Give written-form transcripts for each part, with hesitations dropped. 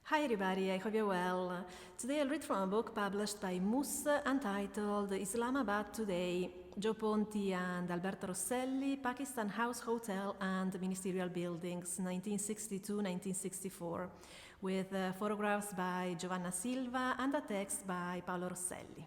Hi everybody, I hope you're well. Today I'll read from a book published by Mousse entitled Islamabad Today, Gio Ponti and Alberto Rosselli, Pakistan House Hotel and Ministerial Buildings, 1962-1964, with photographs by Giovanna Silva and a text by Paolo Rosselli.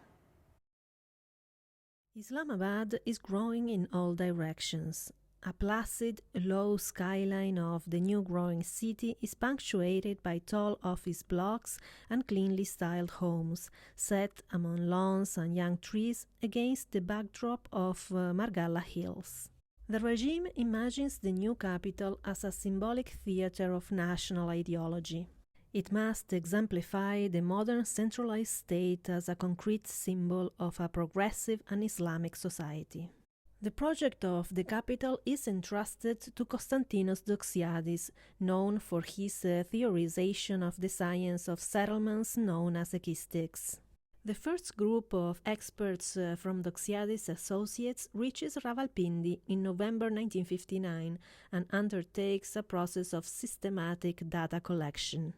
Islamabad is growing in all directions. A placid, low skyline of the new growing city is punctuated by tall office blocks and cleanly styled homes, set among lawns and young trees against the backdrop of Margalla Hills. The regime imagines the new capital as a symbolic theater of national ideology. It must exemplify the modern centralized state as a concrete symbol of a progressive and Islamic society. The project of the capital is entrusted to Konstantinos Doxiadis, known for his theorization of the science of settlements known as echistics. The first group of experts from Doxiadis' associates reaches Rawalpindi in November 1959 and undertakes a process of systematic data collection.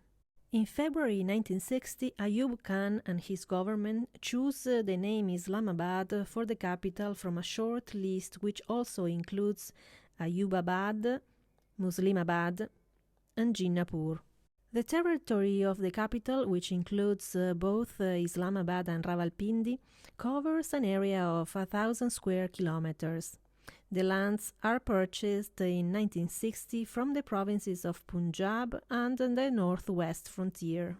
In February 1960, Ayub Khan and his government choose the name Islamabad for the capital from a short list which also includes Ayubabad, Muslimabad, and Jinnapur. The territory of the capital, which includes both Islamabad and Rawalpindi, covers an area of 1,000 square kilometers. The lands are purchased in 1960 from the provinces of Punjab and the northwest frontier.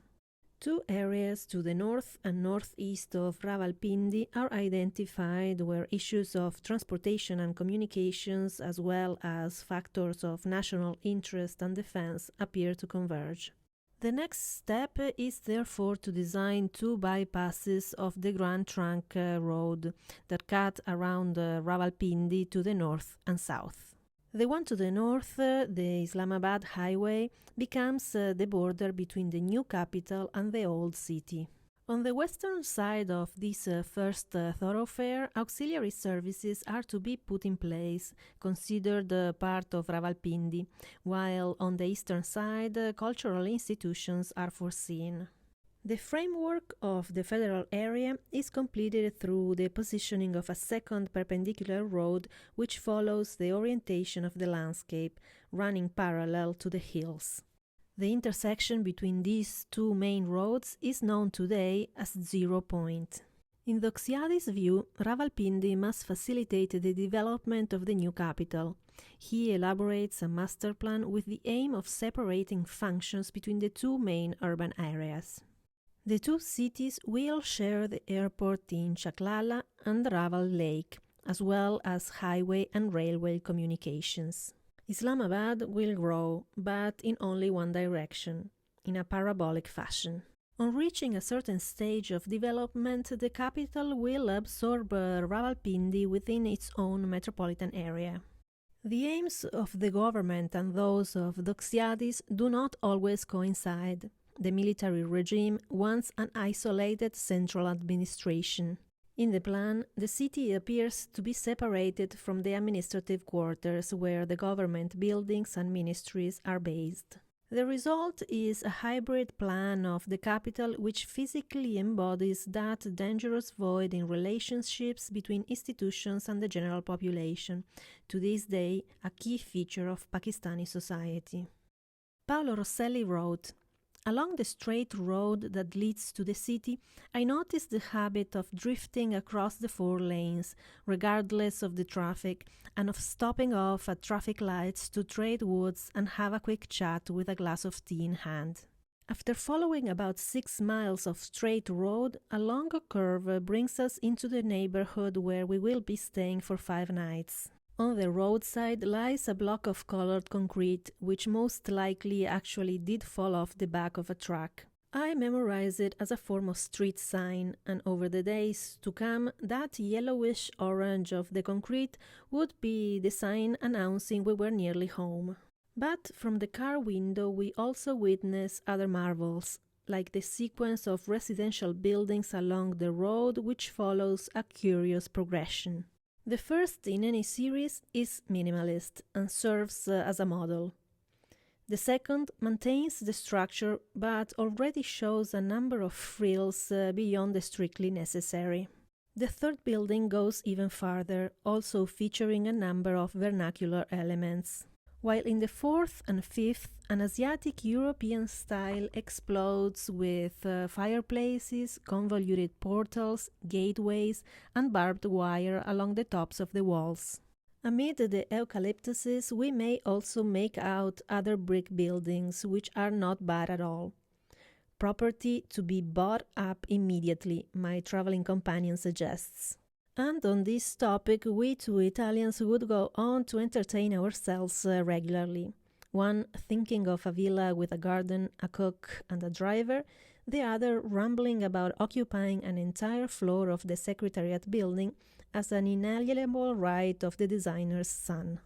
Two areas to the north and northeast of Rawalpindi are identified where issues of transportation and communications, as well as factors of national interest and defense, appear to converge. The next step is therefore to design two bypasses of the Grand Trunk Road that cut around Rawalpindi to the north and south. The one to the north, the Islamabad Highway, becomes the border between the new capital and the old city. On the western side of this first thoroughfare, auxiliary services are to be put in place, considered part of Rawalpindi, while on the eastern side, cultural institutions are foreseen. The framework of the federal area is completed through the positioning of a second perpendicular road which follows the orientation of the landscape, running parallel to the hills. The intersection between these two main roads is known today as 0 point. In Doxiadis' view, Rawalpindi must facilitate the development of the new capital. He elaborates a master plan with the aim of separating functions between the two main urban areas. The two cities will share the airport in Chaklala and Rawal Lake, as well as highway and railway communications. Islamabad will grow, but in only one direction, in a parabolic fashion. On reaching a certain stage of development, the capital will absorb Rawalpindi within its own metropolitan area. The aims of the government and those of Doxiadis do not always coincide. The military regime wants an isolated central administration. In the plan, the city appears to be separated from the administrative quarters where the government buildings and ministries are based. The result is a hybrid plan of the capital which physically embodies that dangerous void in relationships between institutions and the general population, to this day a key feature of Pakistani society. Paolo Rosselli wrote, "Along the straight road that leads to the city, I noticed the habit of drifting across the 4 lanes, regardless of the traffic, and of stopping off at traffic lights to trade woods and have a quick chat with a glass of tea in hand. After following about 6 miles of straight road, a longer curve brings us into the neighborhood where we will be staying for 5 nights. On the roadside lies a block of colored concrete, which most likely actually did fall off the back of a truck. I memorize it as a form of street sign, and over the days to come, that yellowish orange of the concrete would be the sign announcing we were nearly home. But from the car window we also witness other marvels, like the sequence of residential buildings along the road which follows a curious progression. The first in any series is minimalist and serves as a model. The second maintains the structure but already shows a number of frills beyond the strictly necessary. The third building goes even farther, also featuring a number of vernacular elements. While in the fourth and fifth, an Asiatic European style explodes with fireplaces, convoluted portals, gateways, and barbed wire along the tops of the walls. Amid the eucalyptuses, we may also make out other brick buildings, which are not bad at all. Property to be bought up immediately, my traveling companion suggests. And on this topic, we two Italians would go on to entertain ourselves regularly. One thinking of a villa with a garden, a cook, and a driver, the other rambling about occupying an entire floor of the Secretariat building as an inalienable right of the designer's son.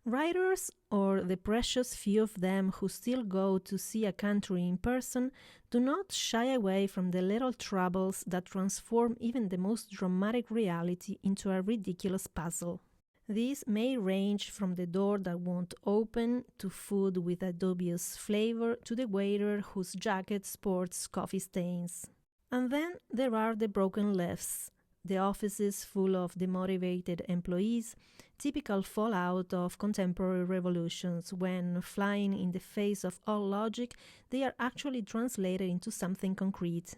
Writers, or the precious few of them who still go to see a country in person, do not shy away from the little troubles that transform even the most dramatic reality into a ridiculous puzzle. These may range from the door that won't open, to food with a dubious flavor, to the waiter whose jacket sports coffee stains. And then there are the broken lifts, the offices full of demotivated employees, typical fallout of contemporary revolutions when, flying in the face of all logic, they are actually translated into something concrete.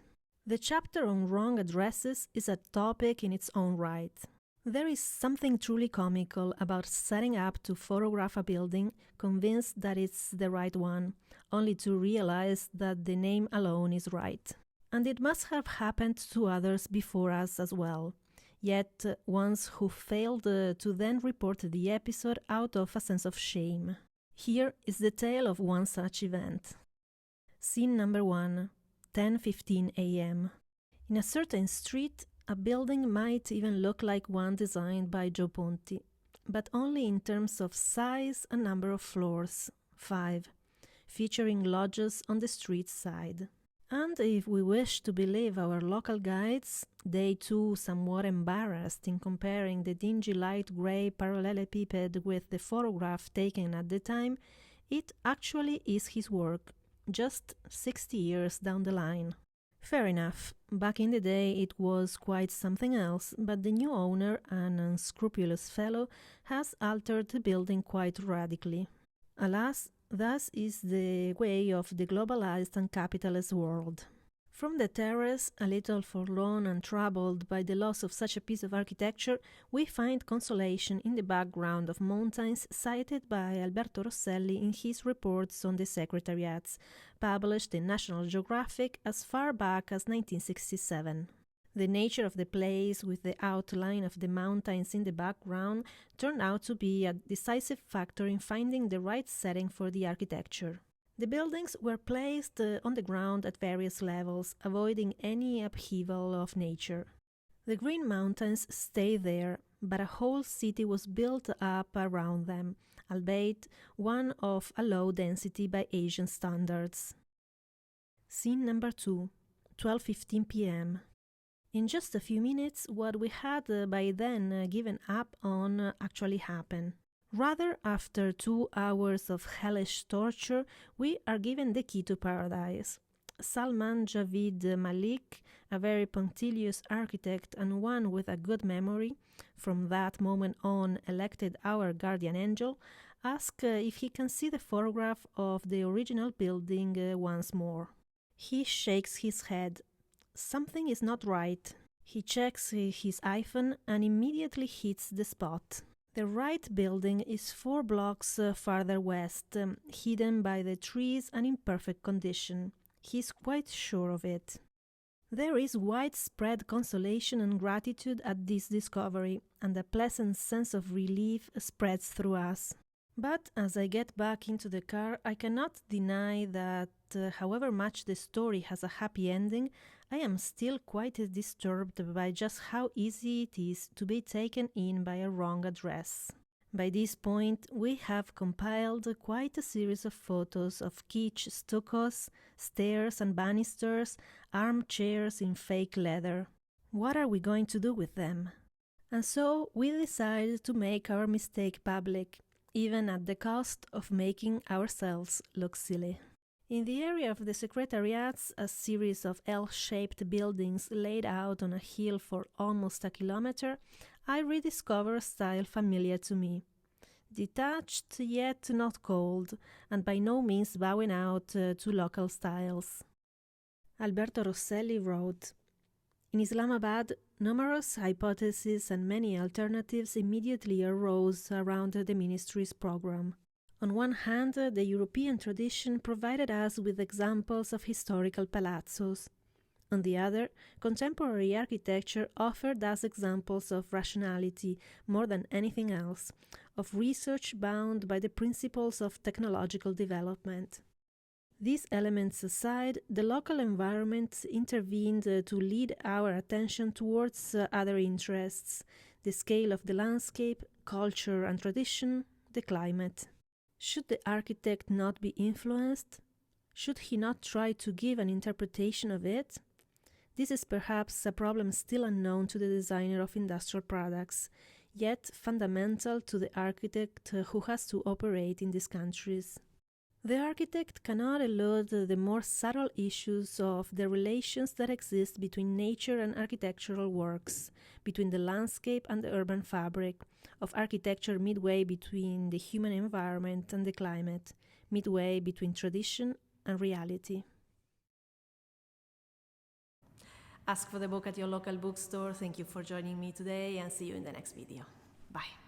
The chapter on wrong addresses is a topic in its own right. There is something truly comical about setting up to photograph a building, convinced that it's the right one, only to realize that the name alone is right. And it must have happened to others before us as well, yet ones who failed to then report the episode out of a sense of shame. Here is the tale of one such event. Scene number 1, 10:15 a.m. In a certain street, a building might even look like one designed by Gio Ponti, but only in terms of size and number of floors, 5, featuring lodges on the street side. And if we wish to believe our local guides, they too somewhat embarrassed in comparing the dingy light grey parallelepiped with the photograph taken at the time, it actually is his work, just 60 years down the line. Fair enough, back in the day it was quite something else, but the new owner, an unscrupulous fellow, has altered the building quite radically. Alas, thus is the way of the globalized and capitalist world. From the terrace, a little forlorn and troubled by the loss of such a piece of architecture, we find consolation in the background of mountains cited by Alberto Rosselli in his reports on the Secretariats, published in National Geographic as far back as 1967. The nature of the place, with the outline of the mountains in the background, turned out to be a decisive factor in finding the right setting for the architecture. The buildings were placed on the ground at various levels, avoiding any upheaval of nature. The Green Mountains stayed there, but a whole city was built up around them, albeit one of a low density by Asian standards. Scene number 2, 12:15 p.m. In just a few minutes, what we had by then given up on actually happened. Rather, after 2 hours of hellish torture, we are given the key to paradise. Salman Javid Malik, a very punctilious architect and one with a good memory, from that moment on elected our guardian angel, asks if he can see the photograph of the original building once more. He shakes his head. Something is not right. He checks his iPhone and immediately hits the spot. The right building is 4 blocks farther west, hidden by the trees and in perfect condition. He is quite sure of it. There is widespread consolation and gratitude at this discovery, and a pleasant sense of relief spreads through us. But as I get back into the car, I cannot deny that, however much the story has a happy ending, I am still quite disturbed by just how easy it is to be taken in by a wrong address. By this point, we have compiled quite a series of photos of kitsch stuccos, stairs and banisters, armchairs in fake leather. What are we going to do with them? And so we decided to make our mistake public. even at the cost of making ourselves look silly. In the area of the secretariats, a series of L-shaped buildings laid out on a hill for almost a kilometer, I rediscover a style familiar to me. Detached yet not cold, and by no means bowing out to local styles. Alberto Rosselli wrote, "In Islamabad, numerous hypotheses and many alternatives immediately arose around the ministry's program. On one hand, the European tradition provided us with examples of historical palazzos. On the other, contemporary architecture offered us examples of rationality more than anything else, of research bound by the principles of technological development. These elements aside, the local environment intervened to lead our attention towards other interests, the scale of the landscape, culture and tradition, the climate. Should the architect not be influenced? Should he not try to give an interpretation of it? This is perhaps a problem still unknown to the designer of industrial products, yet fundamental to the architect who has to operate in these countries. The architect cannot elude the more subtle issues of the relations that exist between nature and architectural works, between the landscape and the urban fabric, of architecture midway between the human environment and the climate, midway between tradition and reality." Ask for the book at your local bookstore. Thank you for joining me today and see you in the next video. Bye.